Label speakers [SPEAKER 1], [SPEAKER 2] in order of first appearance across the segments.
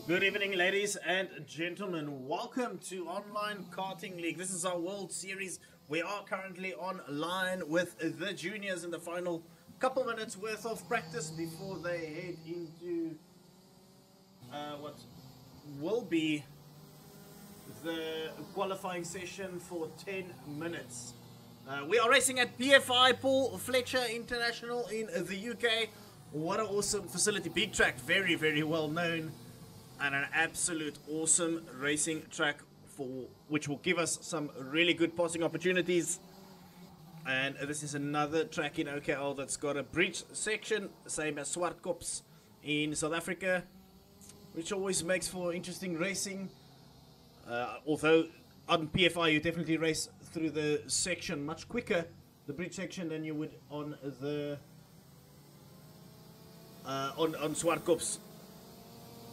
[SPEAKER 1] Good evening, ladies and gentlemen. Welcome to Online Karting League. This is our World Series. We are currently online with the juniors in the final couple minutes worth of practice before they head into what will be the qualifying session for 10 minutes. We are racing at PFI, Paul Fletcher International in the UK. What an awesome facility. Big track, very, very well known. And an absolute awesome racing track which will give us some really good passing opportunities. And this is another track in OKL that's got a bridge section, same as Swartkops in South Africa, which always makes for interesting racing. Although on PFI you definitely race through the section much quicker, the bridge section, than you would on the on Swartkops.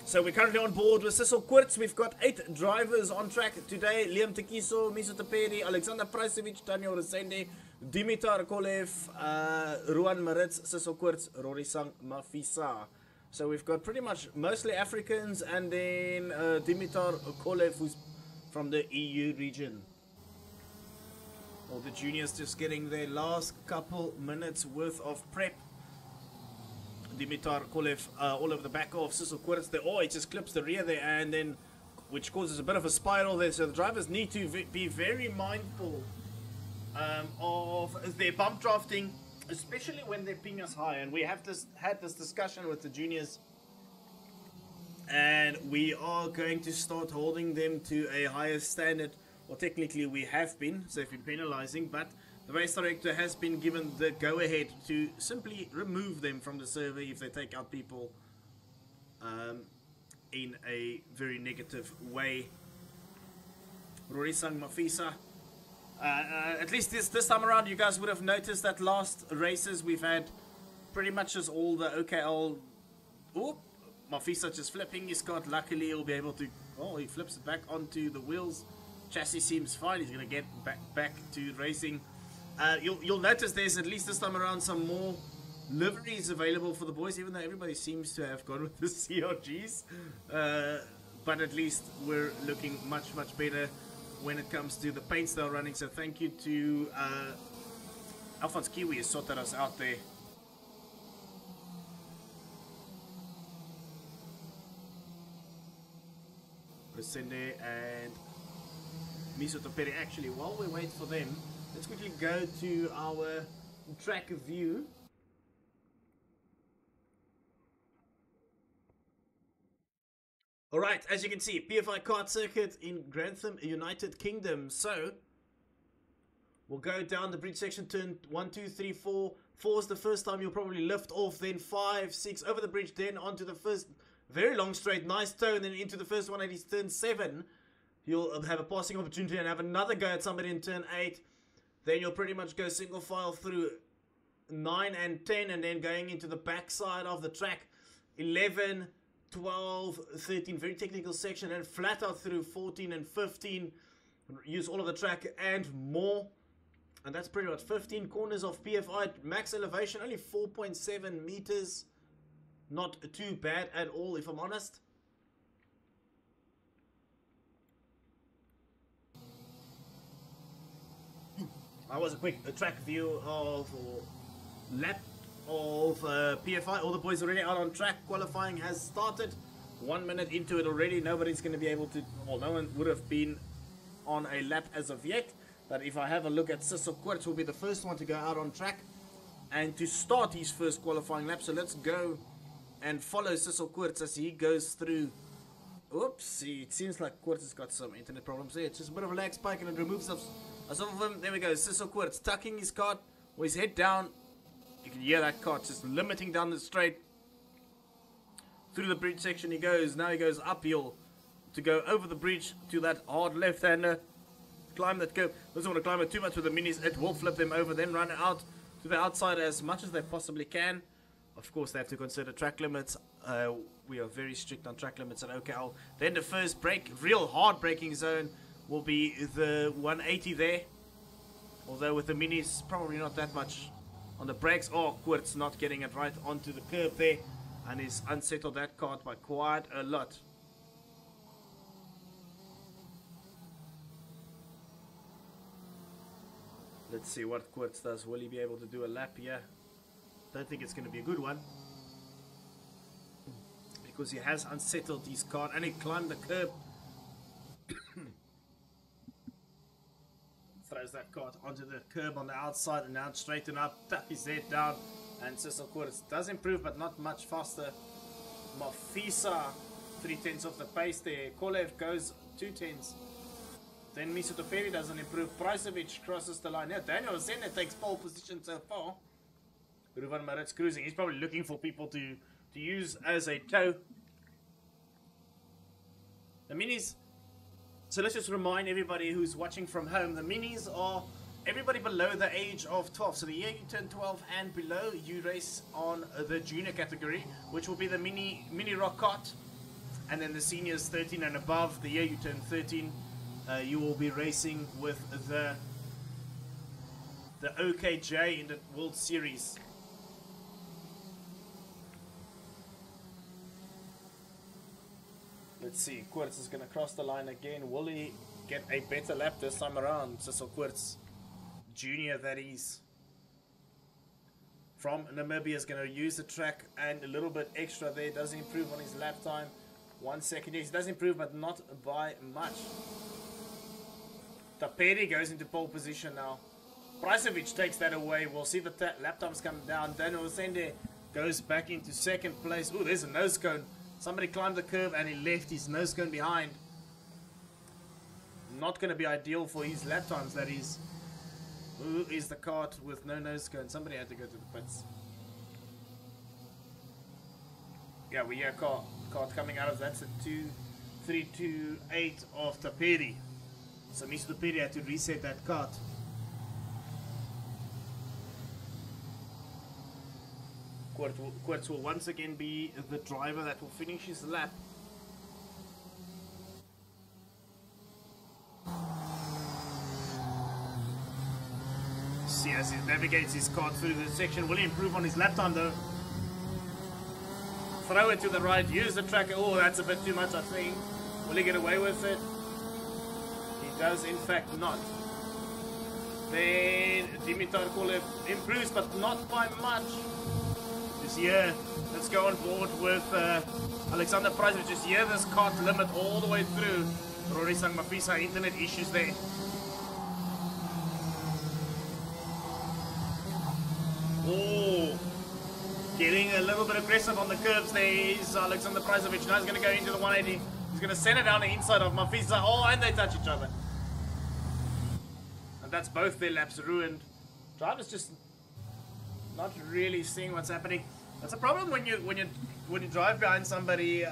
[SPEAKER 1] So we're currently on board with Cecil Quirtz. We've got 8 drivers on track today. Liam Tekiso, Miso Taperi, Alexander Prajcevic, Daniel Resende, Dimitar Kolev, Ruan Maritz, Cecil Quirtz, Rorisang Mafisa. So we've got pretty much mostly Africans, and then Dimitar Kolev, who's from the EU region. All the juniors just getting their last couple minutes worth of prep. Dimitar Kolev all over the back of Cecil Quirtz there. Oh, it just clips the rear there, and then which causes a bit of a spiral there. So the drivers need to be very mindful of their bump drafting, especially when they're ping us high. And we have had this discussion with the juniors, and we are going to start holding them to a higher standard. Well, technically we have been, so they've been penalizing, but the race director has been given the go-ahead to simply remove them from the survey if they take out people in a very negative way. Rorisang Mafisa. At least this time around, you guys would have noticed that last races we've had pretty much just all the OKL. Oh, Mafisa just flipping his cart. Luckily, he'll be able to. Oh, he flips it back onto the wheels. Chassis seems fine. He's going to get back to racing. You'll notice there's, at least this time around, some more liveries available for the boys, even though everybody seems to have gone with the CRGs. But at least we're looking much better when it comes to the paints they're running. So thank you to Alphonse Kiwi has sorted us out there. Resende and Miso Taperi. Actually, while we wait for them, let's quickly go to our track view. Alright, as you can see, PFI kart circuit in Grantham, United Kingdom. So, we'll go down the bridge section, turn 1, 2, 3, 4. 4 is the first time you'll probably lift off, then 5, 6, over the bridge, then onto the first very long straight, nice turn, then into the first 180, turn 7. You'll have a passing opportunity and have another go at somebody in turn 8. Then you'll pretty much go single file through 9 and 10, and then going into the back side of the track, 11, 12, 13, very technical section, and flat out through 14 and 15. Use all of the track and more. And that's pretty much 15 corners of PFI. Max elevation, only 4.7 meters. Not too bad at all, if I'm honest. That was a quick track view of, or lap of PFI. All the boys already out on track. Qualifying has started. 1 minute into it already. Nobody's going to be able to, well, no one would have been on a lap as of yet. But if I have a look at Cecil Quirtz, will be the first one to go out on track and to start his first qualifying lap. So let's go and follow Cecil Quirtz as he goes through. Oops, it seems like Quirtz has got some internet problems there. It's just a bit of a lag spike, and it removes some of them. There we go. Cecil Quirtz tucking his cart with his head down. You can hear that cart just limiting down the straight. Through the bridge section he goes. Now he goes uphill to go over the bridge to that hard left-hander. Climb that curve. Doesn't want to climb it too much with the minis. It will flip them over. Then run out to the outside as much as they possibly can. Of course, they have to consider track limits. We are very strict on track limits at OKL. Then the first break, real hard braking zone, will be the 180 there. Although with the minis, probably not that much on the brakes. Oh, Quirtz not getting it right onto the curb there. And he's unsettled that kart by quite a lot. Let's see what Quartz does. Will he be able to do a lap here? Don't think it's going to be a good one. Because he has unsettled his car and he climbed the curb. Throws that cart onto the curb on the outside and now straighten up, tap his head down, and Cecil Quartz does improve but not much faster. Mafisa 3/10 of the pace there. Kolev goes 2/10. Then Misutoperi doesn't improve. Pricevic crosses the line. Yeah, Daniel Zenne takes pole position so far. Ruvan Maritz cruising. He's probably looking for people to use as a tow. The minis. So let's just remind everybody who's watching from home, the minis are everybody below the age of 12. So the year you turn 12 and below, you race on the junior category, which will be the MiniROK cart. And then the seniors 13 and above, the year you turn 13, you will be racing with the OKJ in the World Series. Let's see, Quartz is going to cross the line again. Will he get a better lap this time around? Cecil Quartz, junior that is. From Namibia is going to use the track and a little bit extra there. Does improve on his lap time. 1 second. Yes, he does improve, but not by much. Taperi goes into pole position now. Pricevic takes that away. We'll see the lap times come down. Daniel Sende goes back into second place. Oh, there's a nose cone. Somebody climbed the curb and he left his nose cone behind. Not going to be ideal for his lap times, that is. Who is the cart with no nose cone? Somebody had to go to the pits. Yeah, we hear a cart coming out of that's a 2-3-2-8 of Taperi. So Mr. Taperi had to reset that cart. Quartz will once again be the driver that will finish his lap. See as he navigates his cart through the section. Will he improve on his lap time though? Throw it to the right, use the tracker. Oh, that's a bit too much, I think. Will he get away with it? He does in fact not. Then Dimitar Kolev improves but not by much. Here, let's go on board with Alexander Price, which is here this cart limit all the way through. Rory Sang Mafisa, internet issues there. Oh, getting a little bit aggressive on the curbs there is Alexander Pricevic. Now he's going to go into the 180. He's going to send it down the inside of Mafisa. Oh, and they touch each other. And that's both their laps ruined. Drivers just not really seeing what's happening. That's a problem when you drive behind somebody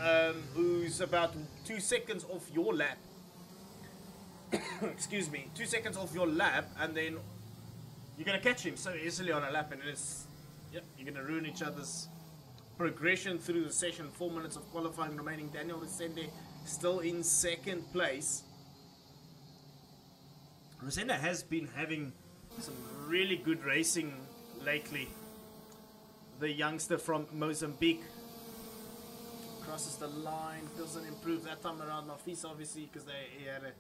[SPEAKER 1] who's about 2 seconds off your lap. Excuse me, 2 seconds off your lap, and then you're gonna catch him so easily on a lap, and yep, you're gonna ruin each other's progression through the session. 4 minutes of qualifying remaining. Daniel Resende still in second place. Resende has been having some really good racing lately. The youngster from Mozambique crosses the line, doesn't improve that time around. Mafisa obviously, because he had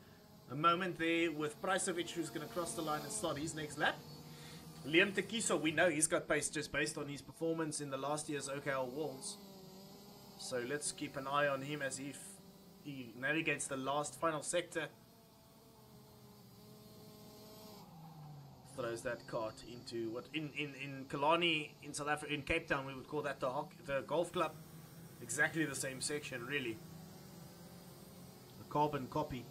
[SPEAKER 1] a moment there with Pricevic, who's going to cross the line and start his next lap. Liam Tekiso, we know he's got pace just based on his performance in the last year's OKL Worlds. So let's keep an eye on him as he navigates the final sector. Throws that cart into what in Kalani in South Africa, in Cape Town, we would call that the golf club. Exactly the same section, really. A carbon copy.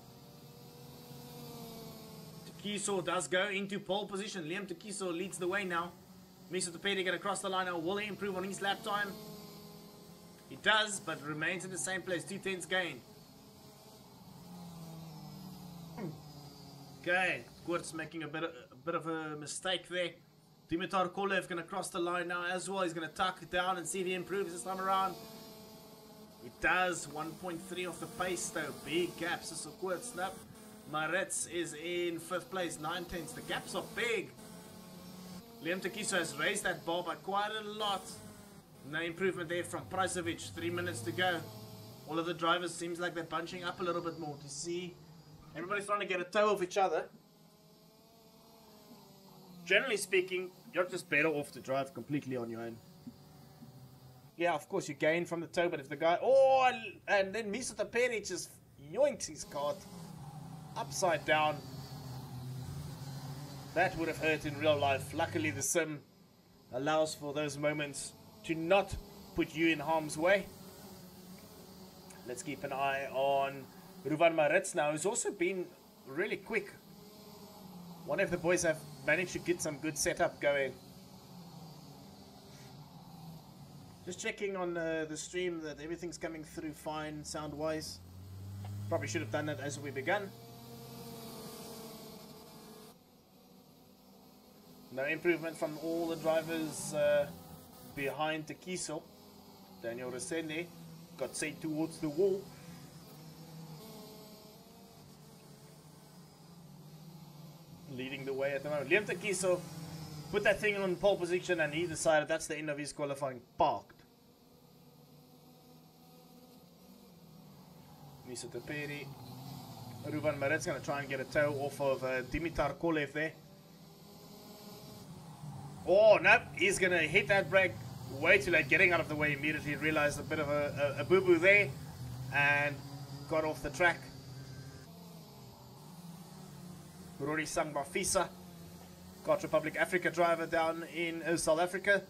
[SPEAKER 1] Tekiso does go into pole position. Liam Tekiso leads the way now. Misa Tupedi going to cross the line now. Will he improve on his lap time? He does, but remains in the same place. 2/10 gained. Okay, Quartz making a bit of a mistake there. Dimitar Kolev going to cross the line now as well. He's going to tuck it down and see if he improves this time around. He does. 1.3 off the pace though. Big gaps. So Quartz snap. Maretz is in 5th place. 9/10. The gaps are big. Liam Tekiso has raised that bar by quite a lot. No improvement there from Pricevic. 3 minutes to go. All of the drivers seems like they're bunching up a little bit more to see. Everybody's trying to get a toe of each other. generally speaking, you're just better off to drive completely on your own. Yeah, of course you gain from the toe, but if the guy... Oh, and then Mr. Perry just yoinks his cart upside down. That would have hurt in real life. Luckily, the sim allows for those moments to not put you in harm's way. Let's keep an eye on Ruvan Maritz now, who's also been really quick. One of the boys have managed to get some good setup going. Just checking on the stream that everything's coming through fine sound-wise. Probably should have done that as we began. No improvement from all the drivers behind Tekiso. Daniel Resende got sent towards the wall. Leading the way at the moment. Liam Tekiso put that thing on pole position and he decided that's the end of his qualifying. Parked. Nisa Teperi. Ruvan Maritz going to try and get a toe off of Dimitar Kolev there. Oh, no, he's going to hit that brake way too late, getting out of the way immediately. Realized a bit of a boo-boo there and got off the track. Rory Sangbafisa, Kart Republic Africa driver down in South Africa.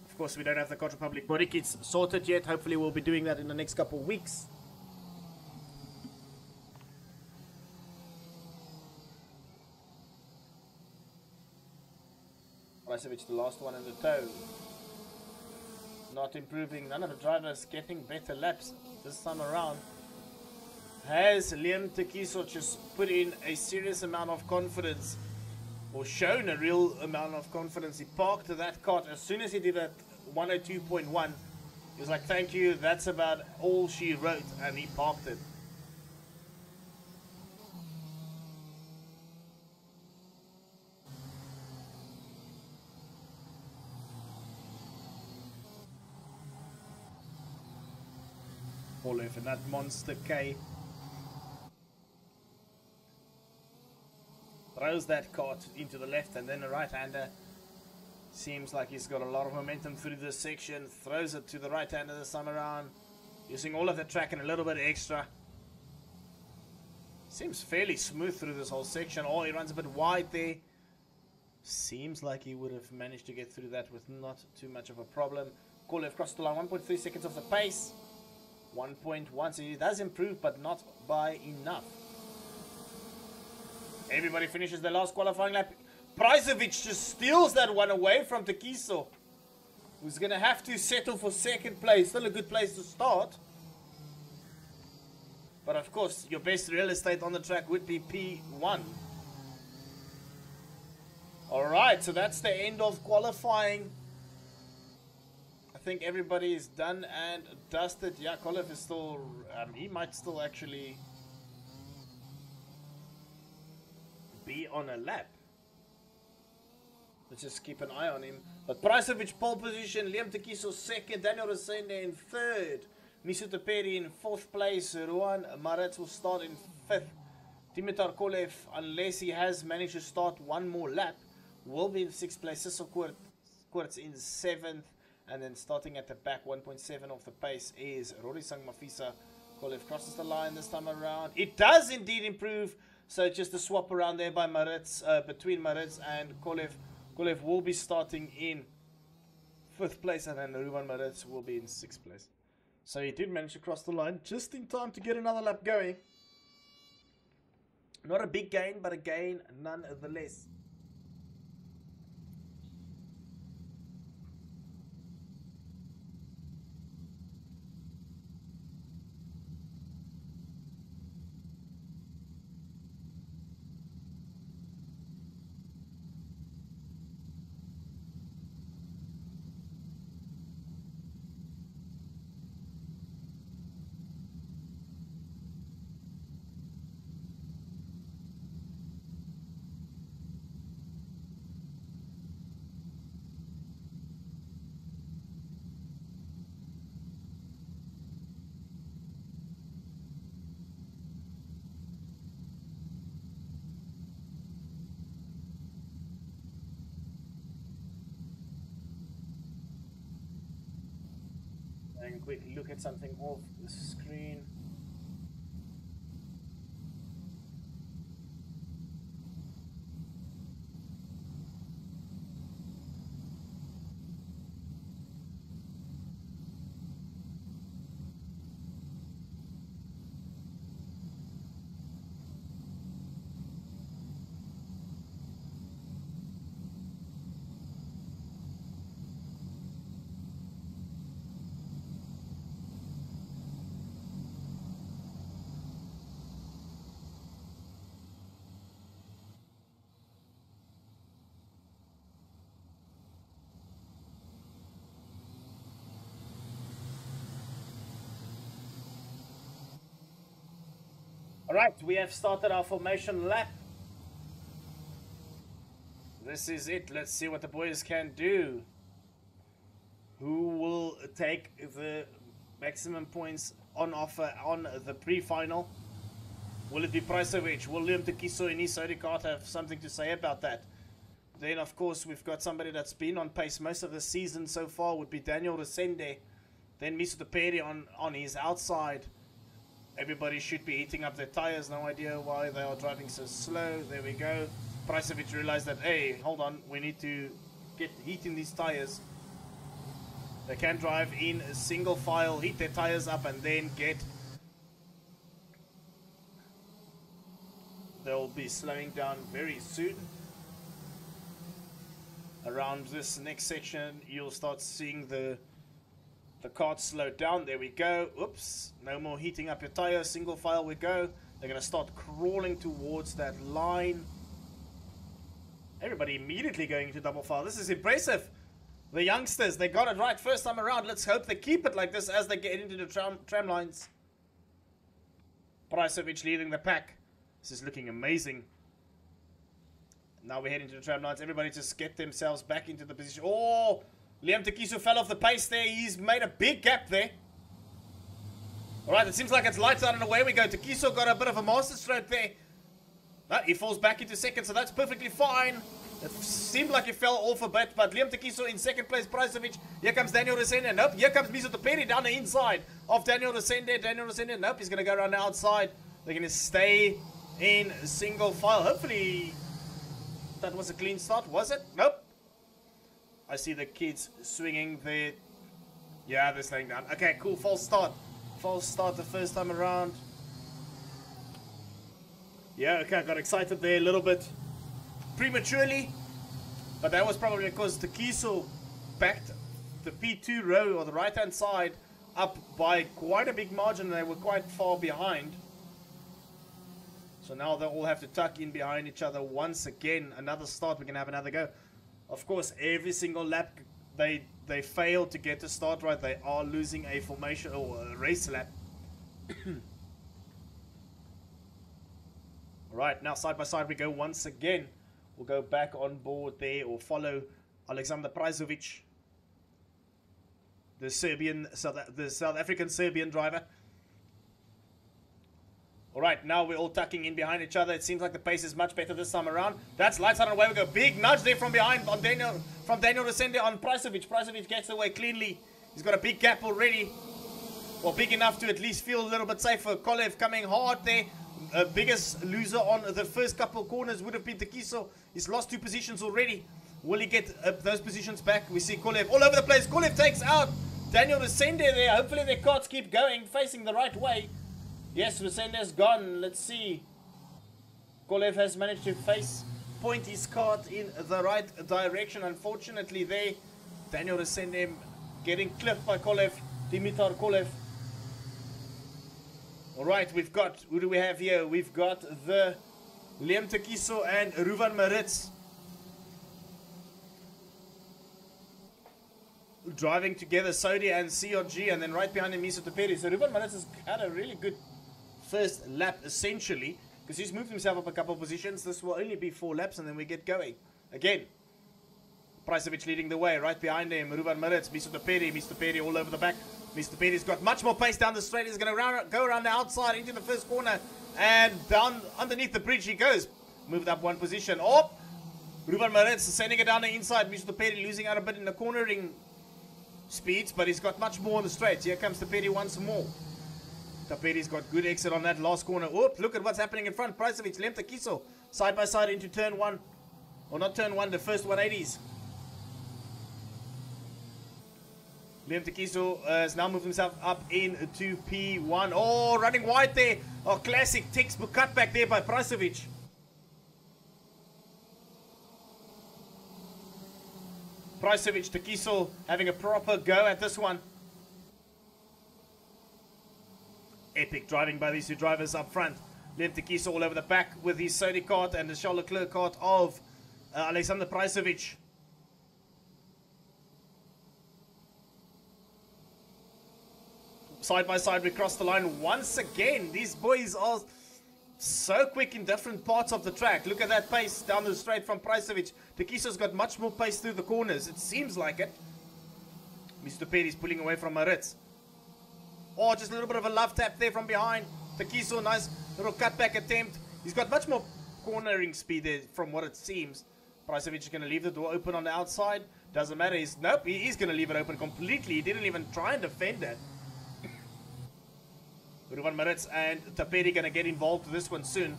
[SPEAKER 1] Of course, we don't have the Kart Republic body kits sorted yet. Hopefully, we'll be doing that in the next couple of weeks. Racevic, the last one in the toe. Not improving. None of the drivers getting better laps this time around. Has Liam Tekiso just put in a serious amount of confidence, or shown a real amount of confidence? He parked that cart as soon as he did that 102.1. He was like, thank you, that's about all she wrote, and he parked it. All over that monster K. Throws that cart into the left and then a right-hander. Seems like he's got a lot of momentum through this section. Throws it to the right-hander this time around. Using all of the track and a little bit extra. Seems fairly smooth through this whole section. Oh, he runs a bit wide there. Seems like he would have managed to get through that with not too much of a problem. Kolev crossed the line, 1.3 seconds off the pace. 1.1, so he does improve, but not by enough. Everybody finishes their last qualifying lap. Pricevic just steals that one away from Tekiso, who's going to have to settle for second place. Still a good place to start. But of course, your best real estate on the track would be P1. Alright, so that's the end of qualifying. I think everybody is done and dusted. Yeah, Kolev is still... he might still actually be on a lap. Let's just keep an eye on him. But Pricevic pole position, Liam Tekiso second, Daniel Resende in third, Nisuto Perry in fourth place, Ruvan Maritz will start in fifth. Dimitar Kolev, unless he has managed to start one more lap, will be in sixth place. Cecil Koorts in seventh. And then starting at the back, 1.7 off the pace is Rory Sangmafisa. Kolev crosses the line this time around. It does indeed improve. So just a swap around there by Maritz, between Maritz and Kolev. Kolev will be starting in fifth place, and then Ruvan Maritz will be in sixth place. So he did manage to cross the line just in time to get another lap going. Not a big gain, but a gain nonetheless. quick look at something off the screen. Alright, we have started our formation lap. This is it. Let's see what the boys can do. Who will take the maximum points on offer on the pre-final? Will it be Priceovich? Will Liam Tekiso and his Audi card have something to say about that? Then, of course, we've got somebody that's been on pace most of the season so far, would be Daniel Resende. Then Mr. Perry on his outside. Everybody should be heating up their tires. No idea why they are driving so slow. There we go. Priceovich realized that, hey, hold on, we need to get heat in these tires. They can drive in a single file, heat their tires up, and then they'll be slowing down very soon. Around this next section, you'll start seeing the cart slow down. There we go. Oops. No more heating up your tires. Single file we go. They're going to start crawling towards that line. Everybody immediately going into double file. This is impressive. The youngsters, they got it right first time around. Let's hope they keep it like this as they get into the tram lines. Priceovich leading the pack. This is looking amazing. Now we head into the tram lines. Everybody just get themselves back into the position. Oh, Liam Tekiso fell off the pace there. He's made a big gap there. Alright, it seems like it's lights out and away we go. Tekiso got a bit of a masterstroke there. No, he falls back into second, so that's perfectly fine. It seemed like he fell off a bit, but Liam Tekiso in second place. Priceovich. Here comes Daniel Resende. Nope, here comes Miso Teperi down the inside of Daniel Resende. Daniel Resende, nope, he's going to go around the outside. They're going to stay in single file. Hopefully that was a clean start, was it? Nope. I see the kids swinging there. Yeah, they're slowing down. Okay, cool. False start. False start the first time around. Yeah, okay, I got excited there a little bit prematurely. But that was probably because Tekiso backed the P2 row or the right-hand side up by quite a big margin. They were quite far behind. So now they all have to tuck in behind each other once again. Another start, we can have another go. Of course, every single lap they fail to get the start right. They are losing a formation or a race lap. Right, now side by side we go once again. We'll go back on board there or follow Alexander Priceovich, the South African Serbian driver. Alright, now we're all tucking in behind each other. It seems like the pace is much better this time around. That's lights out and away we go. Big nudge there from behind on Daniel Resende on Priceovich. Priceovich gets away cleanly. He's got a big gap already. Well, big enough to at least feel a little bit safer. Kolev coming hard there. Biggest loser on the first couple of corners would have been Tekiso. He's lost 2 positions already. Will he get those positions back? We see Kolev all over the place. Kolev takes out Daniel Resende there. Hopefully their carts keep going, facing the right way. Yes, Resende's gone. Let's see. Kolev has managed to point his cart in the right direction. Unfortunately, there, Daniel Resende getting clipped by Kolev, Dimitar Kolev. Alright, we've got, who do we have here? We've got the Liam Tekiso and Ruvan Maritz driving together, Saudi and CRG, and then right behind him, Miso Teperi. So Ruvan Maritz has had a really good first lap, essentially, because he's moved himself up a couple of positions. This will only be 4 laps, and then we get going. Again, Priceovich leading the way. Right behind him, Ruvan Maritz, Miso Teperi all over the back. Mr. Petty's got much more pace down the straight. He's going to go around the outside into the first corner. And down underneath the bridge he goes. Moved up 1 position. Oh! Ruvan Maritz sending it down the inside. Mr. Petty losing out a bit in the cornering speeds, but he's got much more on the straights. Here comes Taperi once more. Taperi's got good exit on that last corner. Oop, look at what's happening in front. Pricevic, Liam Takiso, side by side into turn 1. Or not turn 1, the first 180s. Liam Takiso has now moved himself up into P1. Oh, running wide there. Oh, classic textbook cutback there by Pricevic. Pricevic, Takiso having a proper go at this one. Epic driving by these two drivers up front. Liam Takiso all over the back with his Sony kart and the Charles Leclerc kart of Alexander Pricevic. Side by side we cross the line once again. These boys are so quick in different parts of the track. Look at that pace down the straight from Pricevic. Takiso's got much more pace through the corners. It seems like it. Mr. Perry's pulling away from Maritz. Oh, just a little bit of a love tap there from behind. Takiso, nice little cutback attempt. He's got much more cornering speed there from what it seems. Pricevic is going to leave the door open on the outside. Doesn't matter. Nope, he is going to leave it open completely. He didn't even try and defend it. Ruvan Maritz and Taperi going to get involved with this one soon.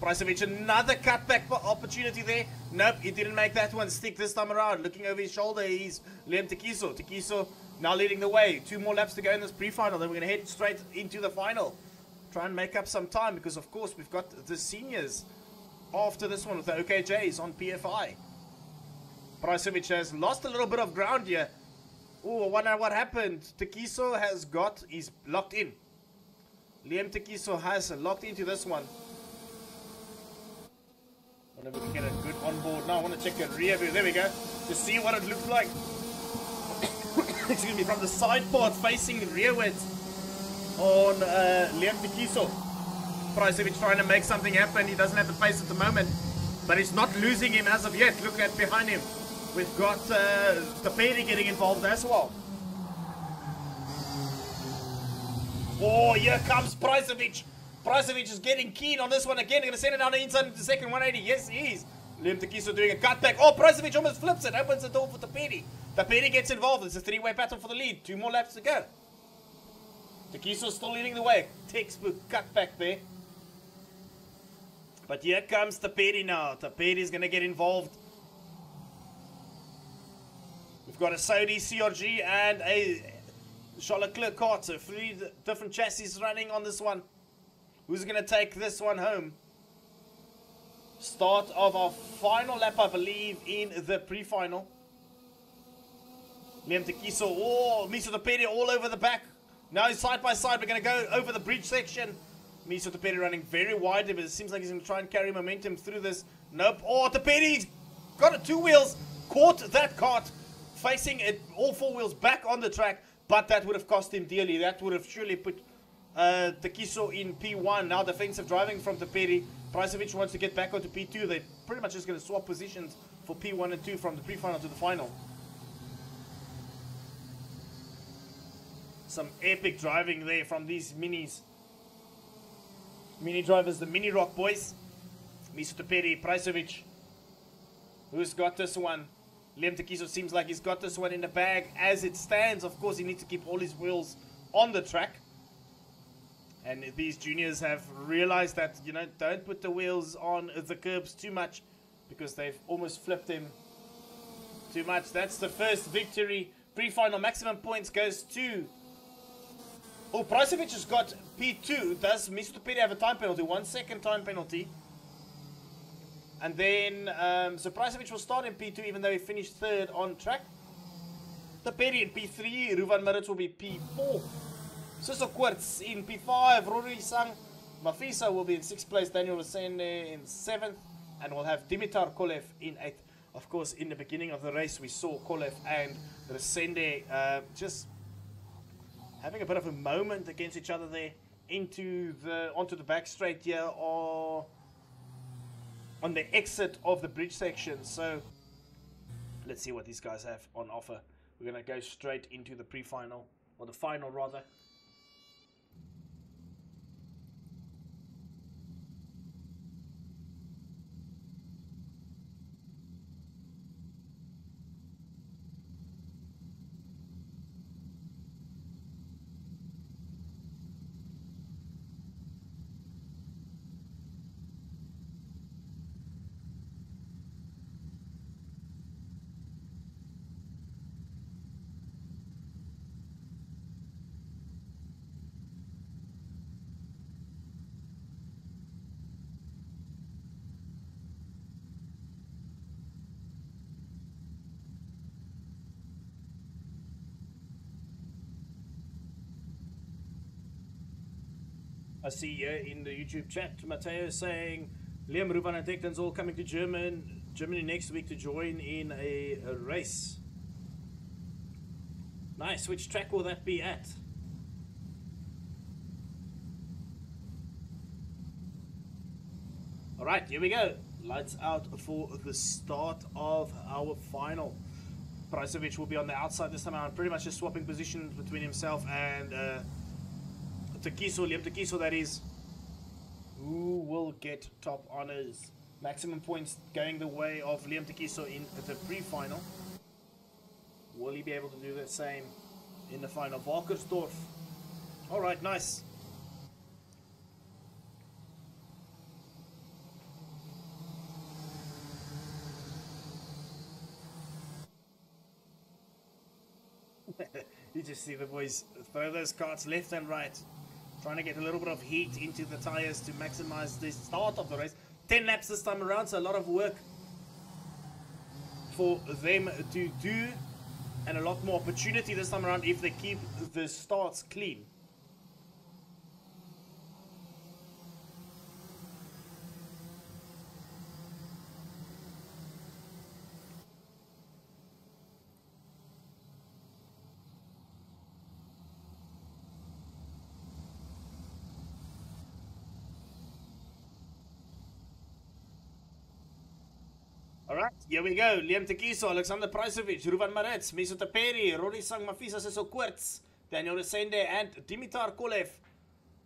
[SPEAKER 1] Pricevic, another cutback opportunity there. Nope, he didn't make that one stick this time around. Looking over his shoulder, he's Liam Takiso. Takiso now leading the way. 2 more laps to go in this pre-final. Then we're going to head straight into the final. Try and make up some time because, of course, we've got the seniors after this one with the OKJs on PFI. Pricevic has lost a little bit of ground here. Oh, I wonder what happened. Takiso has got, he's locked in. Liam Takiso has locked into this one. I wonder if we can get a good onboard now. I want to check a rear view. There we go. To see what it looks like. Excuse me, from the side part facing rearwards on Liam Takiso. Pricevic trying to make something happen. He doesn't have the pace at the moment, but he's not losing him as of yet. Look at behind him. We've got Taperi getting involved as well. Oh, here comes Pricevic. Pricevic is getting keen on this one again. Going to send it down the inside into the second 180. Yes, he is. Liam Takiso doing a cutback. Oh, Pricevic almost flips it. Opens the door for Taperi. Taperi gets involved. It's a 3-way battle for the lead. 2 more laps to go. Takiso still leading the way. Textbook cutback there. But here comes Taperi now. Taperi is going to get involved. We've got a Saudi CRG and a Charles Leclerc kart. So 3 different chassis running on this one. Who's going to take this one home? Start of our final lap, I believe, in the pre-final. Liam Takiso, oh, Miso Taperi all over the back. Now he's side by side. We're going to go over the bridge section. Miso Taperi running very wide, but it seems like he's going to try and carry momentum through this. Nope. Oh, Taperi's got it 2 wheels. Caught that kart, facing it, all 4 wheels back on the track. But that would have cost him dearly. That would have surely put Takiso in P1. Now defensive driving from Taperi. Pricevic wants to get back onto P2. They're pretty much just going to swap positions for P1 and 2 from the pre-final to the final. Some epic driving there from these minis. Mini drivers, the MiniROK boys. Miso Taperi, Pricevic. Who's got this one? Liam Takiso seems like he's got this one in the bag as it stands. Of course, he needs to keep all his wheels on the track. And these juniors have realized that, you know, don't put the wheels on the curbs too much because they've almost flipped them too much. That's the first victory. Pre-final maximum points goes to... Oh, Pricevic has got P2. Does Mr. Taperi have a time penalty? 1 second time penalty. And then, so Pricevic will start in P2 even though he finished 3rd on track. Taperi in P3. Ruvan Maritz will be P4. Siso Quartz in P5, Rory Sang Mafisa will be in 6th place, Daniel Resende in 7th, and we'll have Dimitar Kolev in 8th. Of course, in the beginning of the race, we saw Kolev and Resende just having a bit of a moment against each other there onto the back straight here or on the exit of the bridge section. So let's see what these guys have on offer. We're going to go straight into the pre-final, or the final rather. I see here in the YouTube chat, Matteo saying, Liam, Ruvan and Declan's all coming to Germany next week to join in a race. Nice. Which track will that be at? Alright, here we go. Lights out for the start of our final. Pricevic will be on the outside this time around, pretty much just swapping positions between himself and Takiso, Liam Takiso, that is. Who will get top honors? Maximum points going the way of Liam Takiso in the pre-final. Will he be able to do the same in the final? Walkersdorf. Alright, nice. You just see the boys throw those carts left and right, trying to get a little bit of heat into the tires to maximize the start of the race. 10 laps this time around, so a lot of work for them to do, and a lot more opportunity this time around if they keep the starts clean. Alright, here we go. Liam Takiso, Alexander Pricevic, Ruvan Marets, Miso Taperi, Rory Sang Mafisa Seso Quartz, Daniel Resende, and Dimitar Kolev.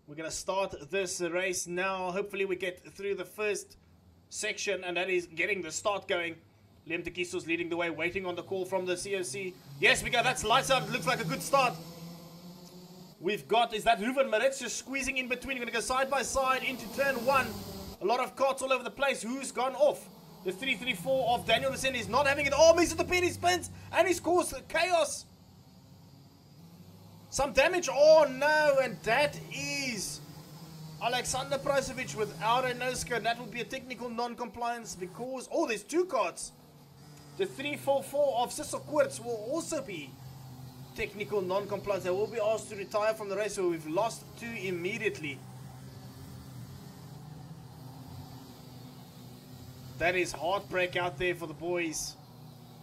[SPEAKER 1] We're going to start this race now. Hopefully we get through the first section, and that is getting the start going. Liam Takiso's leading the way, waiting on the call from the COC. Yes, we go. That's lights out. It looks like a good start. We've got, is that Ruvan Marets just squeezing in between. We're going to go side by side into turn one. A lot of carts all over the place. Who's gone off? The 334 of Daniel Resende is not having it. Oh, Misa Taperi spins, and he's caused chaos. Some damage. Oh, no. And that is Alexander Pricevic without a no-scope. And that will be a technical non-compliance because, oh, there's two carts. The 344 of Cecil Quartz will also be technical non-compliance. They will be asked to retire from the race, so we've lost two immediately. That is heartbreak out there for the boys,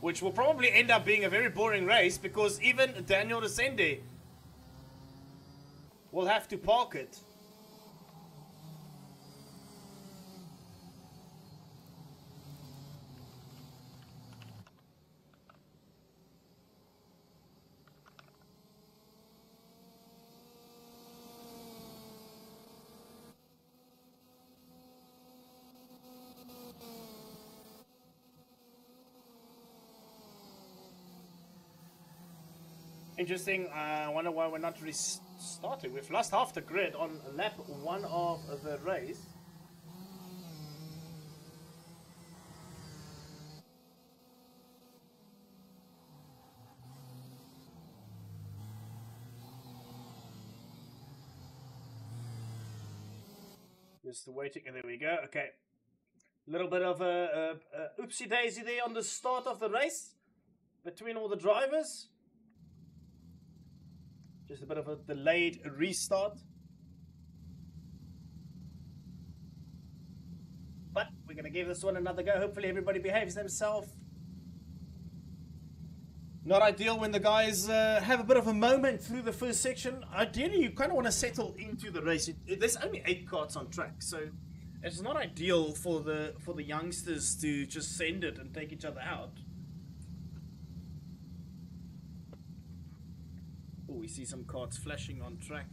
[SPEAKER 1] which will probably end up being a very boring race because even Daniel Resende will have to park it. Interesting. I wonder why we're not restarting. We've lost half the grid on lap one of the race. Just waiting, and there we go. Okay. A little bit of a oopsie daisy there on the start of the race between all the drivers. Just a bit of a delayed restart. But we're going to give this one another go. Hopefully everybody behaves themselves. Not ideal when the guys have a bit of a moment through the first section. Ideally, you kind of want to settle into the race. There's only 8 carts on track, so it's not ideal for the youngsters to just send it and take each other out. Oh, we see some carts flashing on track.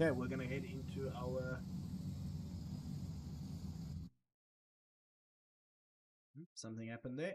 [SPEAKER 1] Okay, we're gonna head into our... Something happened there.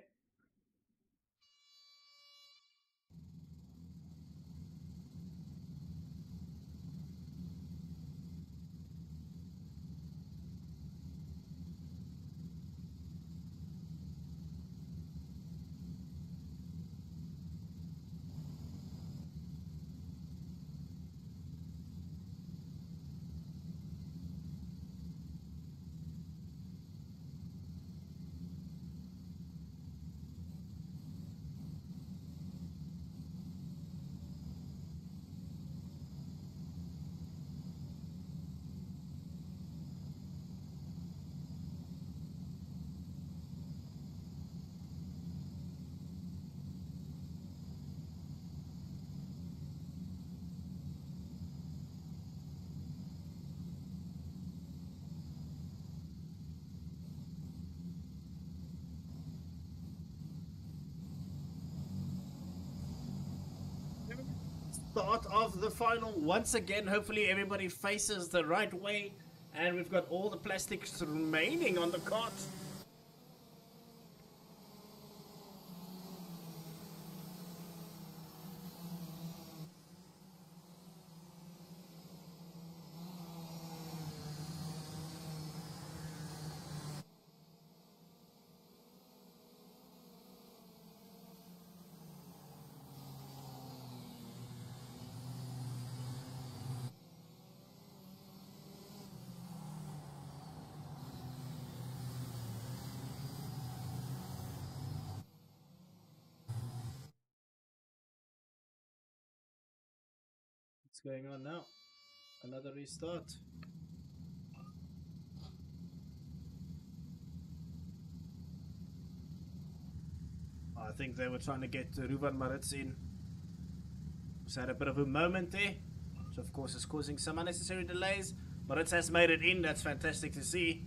[SPEAKER 1] start of the final once again. Hopefully everybody faces the right way, and we've got all the plastics remaining on the cart. What's going on now? Another restart. I think they were trying to get Ruvan Maritz in. Just had a bit of a moment there, which of course is causing some unnecessary delays. Maritz has made it in. That's fantastic to see.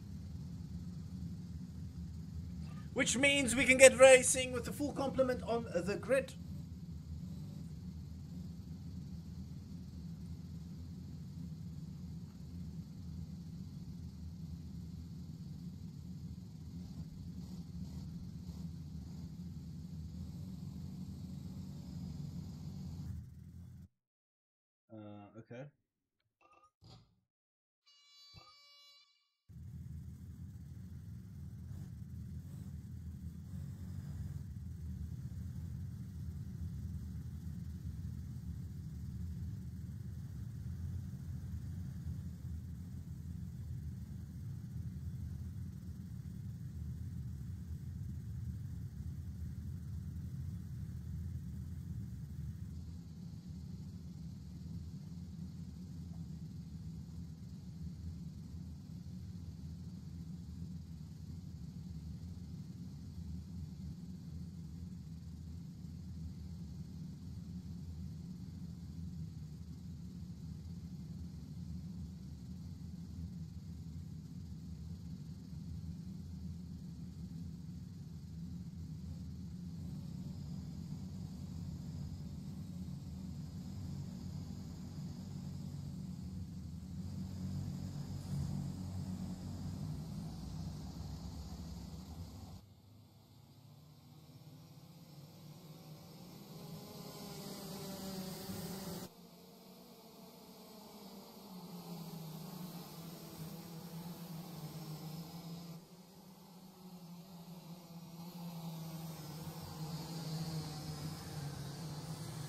[SPEAKER 1] Which means we can get racing with the full complement on the grid. Okay.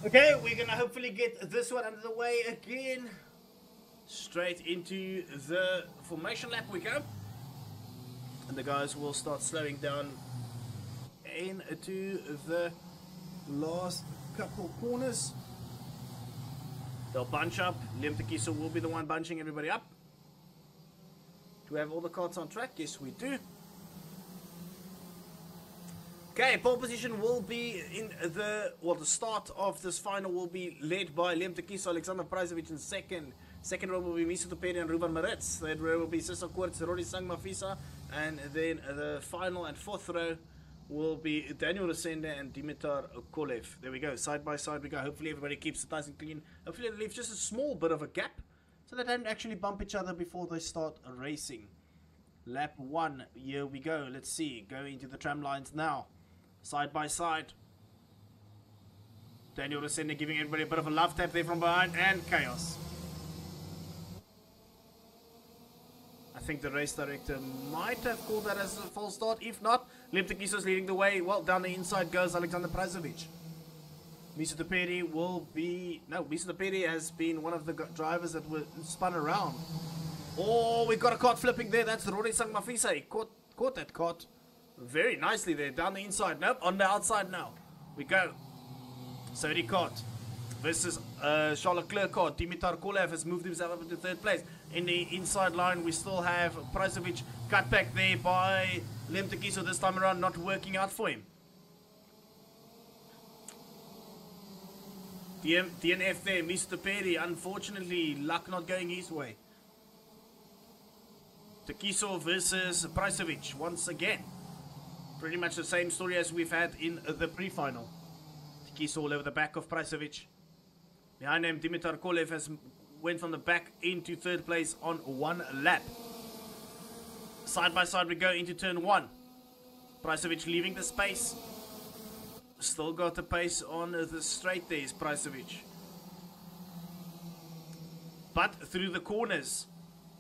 [SPEAKER 1] Okay, we're gonna hopefully get this one under the way again. Straight into the formation lap we go. And the guys will start slowing down into the last couple corners. They'll bunch up. Liam Tekiso will be the one bunching everybody up. Do we have all the carts on track? Yes, we do. Okay, pole position will be in the start of this final will be led by Liam Tekiso, Alexander Prajzovic in second. Second row will be Miso Tuperi and Ruvan Maritz. Third row will be Sisa Koorts, Rory Sang Mafisa. And then the final and fourth row will be Daniel Resende and Dimitar Kolev. There we go, side by side we go. Hopefully everybody keeps it nice and clean. Hopefully it leaves just a small bit of a gap so they don't actually bump each other before they start racing. Lap 1, here we go. Let's see, going into the tram lines now. Side by side. Daniel Resende giving everybody a bit of a love tap there from behind, and chaos. I think the race director might have called that as a false start. If not, Liam Tekiso is leading the way. Well, down the inside goes Alexander Prajzovic. Miso Tuperi will be... No, Miso Tuperi has been one of the drivers that were spun around. Oh, we got a cart flipping there. That's Rory Sang Mafisa. He caught that cart very nicely there, down the inside. Nope, on the outside now. We go. Saudi cart. This is Charlotte Leclerc cart. Dimitar Kolev has moved himself up into third place. In the inside line, we still have Prajzovic cut back there by Liam Tekiso this time around, not working out for him. DNF there, Mr. Perry. Unfortunately, luck not going his way. Tekiso versus Prajzovic once again. Pretty much the same story as we've had in the pre-final. Tekiso all over the back of Prajzovic. Behind him, Dimitar Kolev has went from the back into third place on 1 lap. Side by side we go into turn 1. Pricevic leaving the space. Still got the pace on the straight there is Pricevic. But through the corners,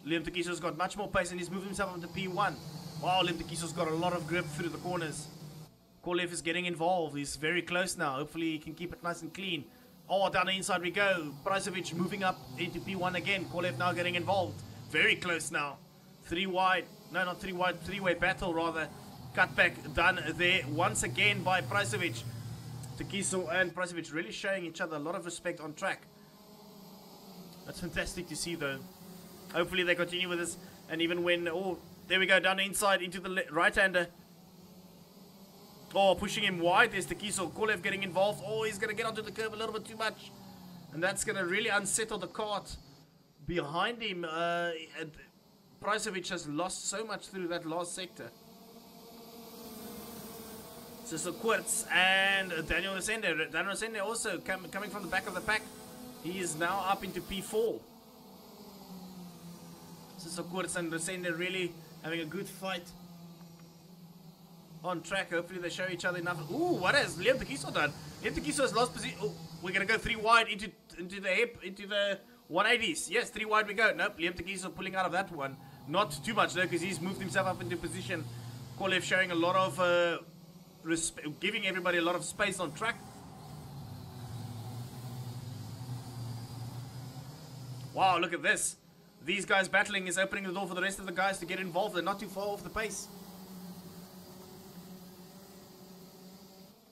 [SPEAKER 1] Liam Tekiso's got much more pace and he's moved himself up to P1. Wow, Liam Tekiso's got a lot of grip through the corners. Kolev is getting involved. He's very close now. Hopefully he can keep it nice and clean. Oh, down the inside we go. Pricevic moving up into P1 again. Kolev now getting involved. Very close now. 3 wide. No, not 3 wide. 3-way battle rather. Cutback done there once again by Pricevic. Tekiso and Pricevic really showing each other a lot of respect on track. That's fantastic to see though. Hopefully they continue with this. And even when... Oh, there we go. Down the inside into the right-hander. Oh, pushing him wide. There's Tekiso. Kolev getting involved. Oh, he's going to get onto the curb a little bit too much. And that's going to really unsettle the cart behind him. Pricevic has lost so much through that last sector. So Quartz and Daniel Resende. Daniel Resende also coming from the back of the pack. He is now up into P4. So Quartz and Resende really having a good fight on track. Hopefully they show each other enough. Ooh, what has Liam Tekiso done? Liam Tekiso has lost position. Oh, we're gonna go 3 wide into the 180s. Yes, 3 wide we go. Nope, Liam Tekiso pulling out of that one. Not too much though, because he's moved himself up into position. Kolev showing a lot of giving everybody a lot of space on track. Wow, look at this. These guys battling is opening the door for the rest of the guys to get involved. They're not too far off the pace.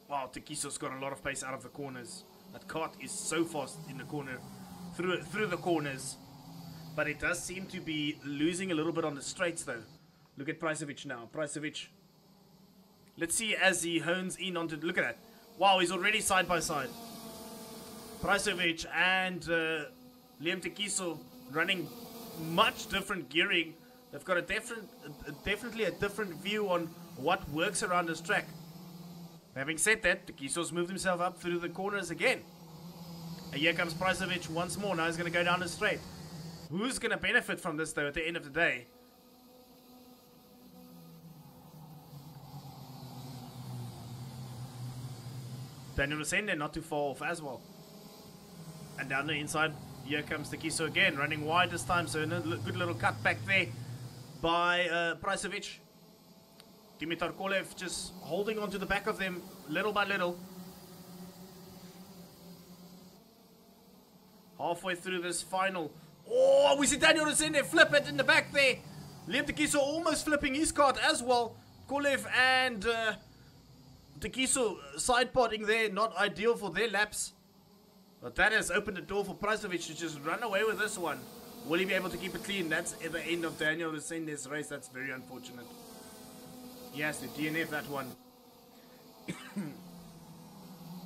[SPEAKER 1] Wow, Tekiso's got a lot of pace out of the corners. That cart is so fast in the corner, through the corners. But it does seem to be losing a little bit on the straights though. Look at Pricevic now. Pricevic. Let's see as he hones in onto... Look at that. Wow, he's already side by side. Pricevic and Liam Tekiso running much different gearing. They've got definitely a different view on what works around this track. Having said that, Tekiso's moved himself up through the corners again. And here comes Pricevic once more. Now he's going to go down the straight. Who's going to benefit from this though at the end of the day? Daniel Resende not too far off as well. And down the inside, here comes Tekiso again, running wide this time. So a good little cut back there by Pricevic. Dimitar Kolev just holding on to the back of them little by little. Halfway through this final. Oh, we see Daniel Resende flip it in the back there. Liam Tekiso almost flipping his cart as well. Kolev and Tekiso side potting there, not ideal for their laps. But that has opened the door for Pricevic to just run away with this one. Will he be able to keep it clean? That's at the end of Daniel Resende's race. That's very unfortunate. He has to DNF that one.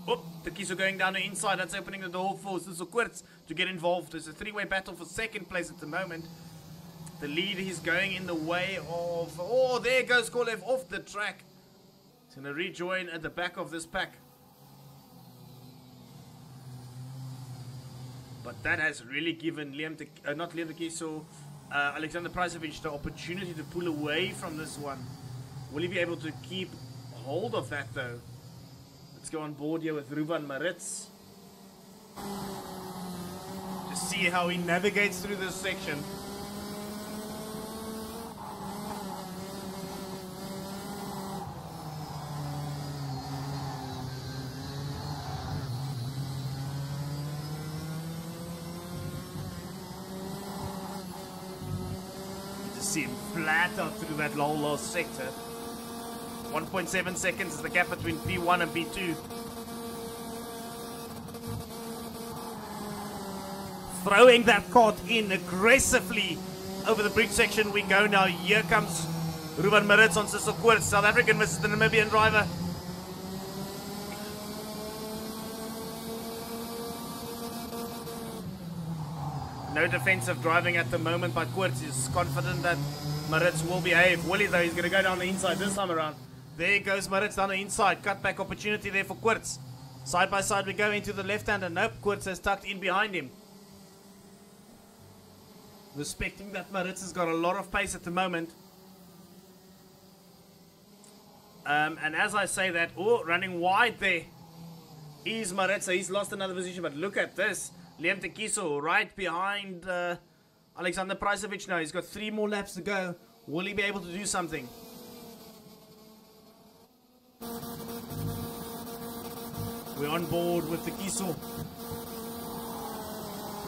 [SPEAKER 1] Oh, Tekiso going down the inside. That's opening the door for Quartz to get involved. There's a 3-way battle for second place at the moment. The lead is going in the way of... Oh, there goes Kolev off the track. He's going to rejoin at the back of this pack. But that has really given Alexander Pricevic the opportunity to pull away from this one. Will he be able to keep hold of that though? Let's go on board here with Ruben Maritz. Just see how he navigates through this section. See him flat out through that whole last sector. 1.7 seconds is the gap between P1 and P2. Throwing that cart in aggressively over the bridge section we go now. Here comes Ruben Maritz on Quartz, South African versus the Namibian driver. No defensive driving at the moment, but Quartz is confident that Maritz will behave. Will he though? He's going to go down the inside this time around. There goes Maritz down the inside. Cutback opportunity there for Quartz. Side by side we go into the left-hander. Nope, Koorts has tucked in behind him. Respecting that Maritz has got a lot of pace at the moment. And as I say that, running wide there is Maritz. He's lost another position, but look at this. Liam Tekiso right behind Alexander Pricevic now. He's got 3 more laps to go. Will he be able to do something? We're on board with Tekiso.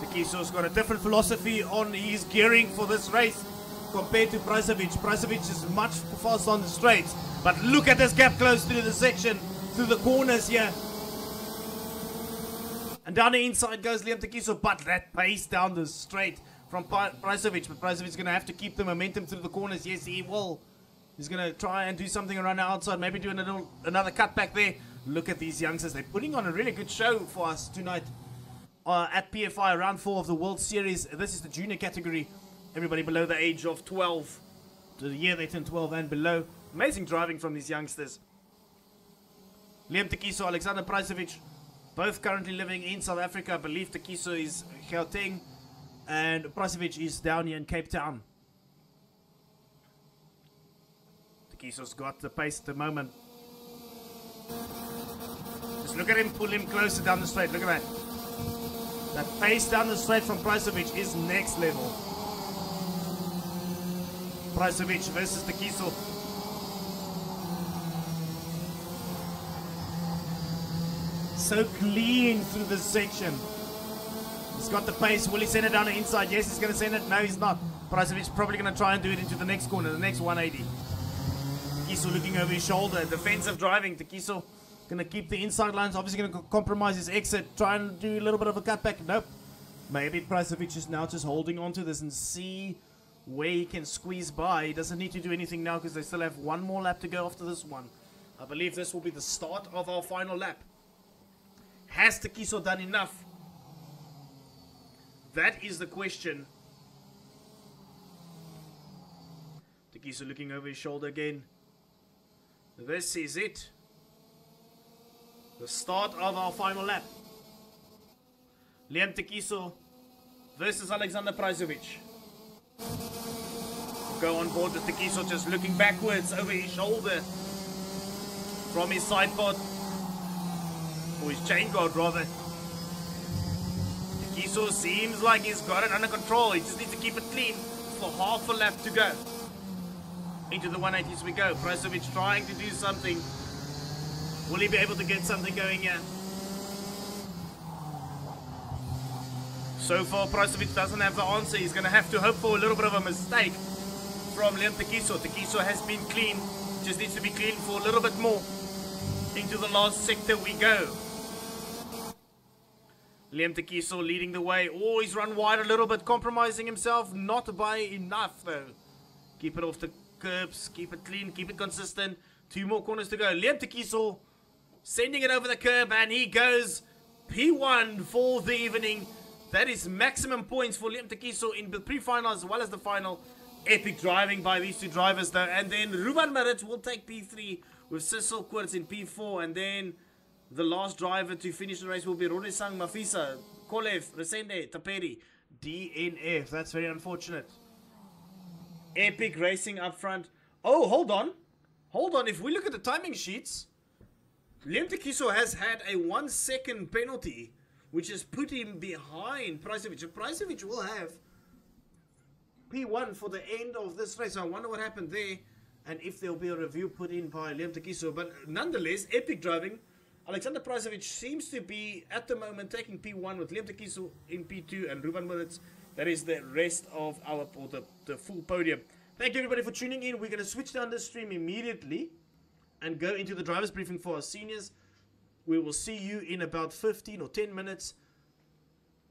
[SPEAKER 1] Tekiso's got a different philosophy on his gearing for this race compared to Pricevic. Pricevic is much faster on the straights. But look at this gap close through the section, through the corners here. And down the inside goes Liam Tekiso, but that pace down the straight from Pricevic. But Pricevic's going to have to keep the momentum through the corners. Yes, he will. He's going to try and do something around the outside, maybe do another cutback there. Look at these youngsters. They're putting on a really good show for us tonight at PFI, round 4 of the World Series. This is the junior category. Everybody below the age of 12. The year they turn 12 and below. Amazing driving from these youngsters. Liam Tekiso, Alexander Pricevic, both currently living in South Africa. I believe Tekiso is Gauteng and Pricevic is down here in Cape Town. Tekiso's got the pace at the moment. Just look at him, pull him closer down the straight. Look at that. That pace down the straight from Pricevic is next level. Pricevic versus Tekiso. So clean through this section. He's got the pace. Will he send it down the inside? Yes, he's going to send it. No, he's not. Pricevic's probably going to try and do it into the next corner, the next 180. Tekiso looking over his shoulder. Defensive driving. Tekiso going to keep the inside lines. Obviously going to compromise his exit. Try and do a little bit of a cutback. Nope. Maybe Pricevic is now just holding on to this and see where he can squeeze by. He doesn't need to do anything now because they still have 1 more lap to go after this one. I believe this will be the start of our final lap. Has Tekiso done enough? That is the question. Tekiso looking over his shoulder again. This is it. The start of our final lap. Liam Tekiso versus Alexander Pricevic. Go on board with Tekiso just looking backwards over his shoulder from his side pod. Or his chain guard rather. Tekiso seems like he's got it under control. He just needs to keep it clean for half a lap to go. Into the 180s we go. Pricevic trying to do something. Will he be able to get something going here? So far Pricevic doesn't have the answer. He's going to have to hope for a little bit of a mistake from Liam Tekiso. Tekiso has been clean. Just needs to be clean for a little bit more. Into the last sector we go. Liam Tekiso leading the way. Oh, he's run wide a little bit, compromising himself. Not by enough, though. Keep it off the curbs. Keep it clean. Keep it consistent. 2 more corners to go. Liam Tekiso sending it over the curb, and he goes P1 for the evening. That is maximum points for Liam Tekiso in the pre-final as well as the final. Epic driving by these 2 drivers, though. And then Ruben Maritz will take P3 with Cecil Koorts in P4, and then the last driver to finish the race will be Rodesang Mafisa, Kolev, Resende, Taperi, DNF. That's very unfortunate. Epic racing up front. Oh, hold on. Hold on. If we look at the timing sheets, Liam Tekiso has had a 1 second penalty, which has put him behind Pricevic. Pricevic will have P1 for the end of this race. So I wonder what happened there and if there will be a review put in by Liam Tekiso. But nonetheless, epic driving. Alexander Pricevic seems to be, at the moment, taking P1 with Liam Tekiso in P2 and Ruben Maritz. That is the rest of our, or the full podium. Thank you everybody for tuning in. We're going to switch down the stream immediately and go into the driver's briefing for our seniors. We will see you in about 15 or 10 minutes.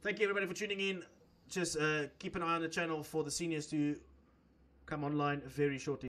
[SPEAKER 1] Thank you everybody for tuning in. Just keep an eye on the channel for the seniors to come online very shortly.